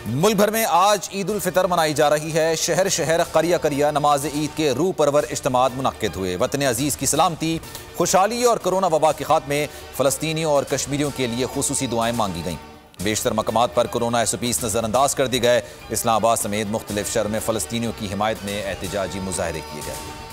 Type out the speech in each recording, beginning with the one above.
मुल्क भर में आज ईद उल फितर मनाई जा रही है। शहर शहर करिया करिया नमाज ईद के रूह परवर इज्तिमात मुनक्किद हुए। वतन अजीज की सलामती, खुशहाली और कोरोना वबा के खात्मे फ़लस्तीनियों और कश्मीरियों के लिए खुसूसी दुआएं मांगी गईं। बेशतर मकामात पर कोरोना SOPs नज़रअंदाज कर दी गए। इस्लामाबाद समेत मुख्तलिफ शहर में फ़लस्तीनियों की हिमायत में एहतजाजी मुजाहरे किए गए।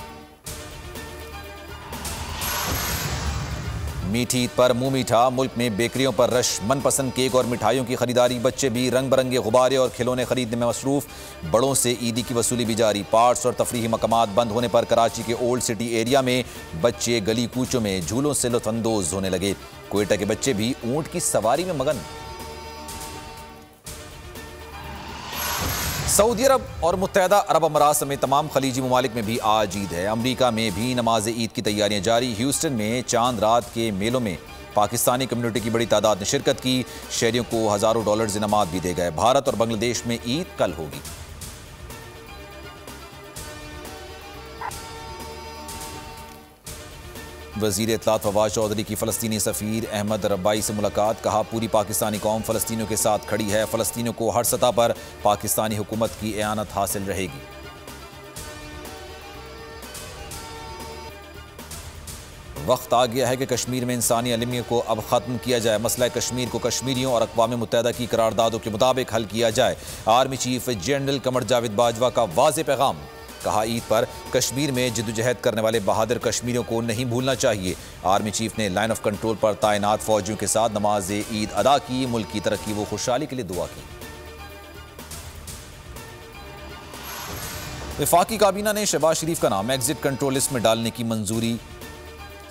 मीठी ईद पर मुंह मीठा। मुल्क में बेकरियों पर रश। मनपसंद केक और मिठाइयों की खरीदारी। बच्चे भी रंग बिरंगे गुब्बारे और खिलौने खरीदने में मसरूफ। बड़ों से ईदी की वसूली भी जारी। पार्ट्स और तफरीही मकामात बंद होने पर कराची के ओल्ड सिटी एरिया में बच्चे गली कूचों में झूलों से लुत्फानंदोज होने लगे। क्वेटा के बच्चे भी ऊंट की सवारी में मगन। सऊदी अरब और मुत्तहदा अरब अमारात समेत तमाम खलीजी ममालिक में भी आज ईद है। अमरीका में भी नमाज ईद की तैयारियां जारी। ह्यूस्टन में चांद रात के मेलों में पाकिस्तानी कम्युनिटी की बड़ी तादाद ने शिरकत की। शहरियों को हज़ारों डॉलर्स इनामात भी दे गए। भारत और बांग्लादेश में ईद कल होगी। वज़ीर इत्तलात फवाद चौधरी की फ़लस्तीनी सफ़ीर अहमद रब्बाई से मुलाकात। कहा, पूरी पाकिस्तानी कौम फ़लस्तीनियों के साथ खड़ी है। फ़लस्तीनियों को हर सतह पर पाकिस्तानी हुकूमत की एआनत हासिल रहेगी। वक्त आ गया है कि कश्मीर में इंसानी अलमियत को अब ख़त्म किया जाए। मसला कश्मीर को कश्मीरियों और अक़वाम मुत्तहदा की करारदादों के मुताबिक हल किया जाए। Army chief general Qamar Javed Bajwa का वाज़े पैगाम। कहा, ईद पर कश्मीर में जद्दोजहद करने वाले बहादुर कश्मीरियों को नहीं भूलना चाहिए। आर्मी चीफ ने लाइन ऑफ कंट्रोल पर तैनात फौजियों के साथ नमाज ईद अदा की। मुल्क की तरक्की व खुशहाली के लिए दुआ की। वफाकी काबीना ने शहबाज शरीफ का नाम एग्जिट कंट्रोल लिस्ट में डालने की मंजूरी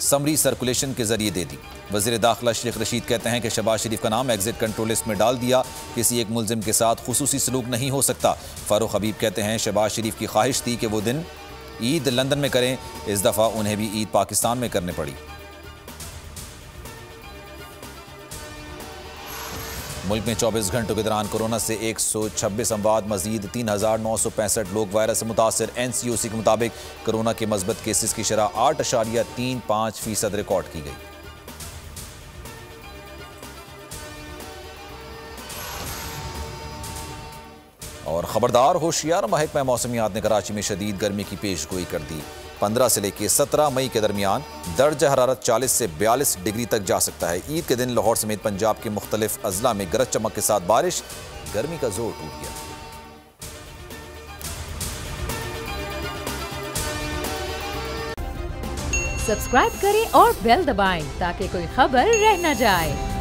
समरी सर्कुलेशन के जरिए दे दी। वज़ीर दाखिला शेख रशीद कहते हैं कि शहबाज शरीफ का नाम एग्जिट कंट्रोल लिस्ट में डाल दिया। किसी एक मुल्जिम के साथ खुसूसी सलूक नहीं हो सकता। फारूक हबीब कहते हैं, शहबाज शरीफ की ख्वाहिश थी कि वो दिन ईद लंदन में करें। इस दफ़ा उन्हें भी ईद पाकिस्तान में करने पड़ी। मुल्क में 24 घंटों के दौरान कोरोना से 126 अमवात, मजीद 3965 लोग वायरस से मुतासर। NCOC के मुताबिक कोरोना के मस्बत केसेस की शरह 8.35% रिकॉर्ड की गई। और खबरदार होशियार, महकमा मौसमियात ने कराची में शदीद गर्मी की पेशगोई कर दी। 15 से लेकर 17 मई के दरमियान दर्ज हरारत 40 से 42 डिग्री तक जा सकता है। ईद के दिन लाहौर समेत पंजाब के मुख्तलिफ अजला में गरज चमक के साथ बारिश। गर्मी का जोर टूट गया। सब्सक्राइब करें और बेल दबाएं ताकि कोई खबर रह न जाए।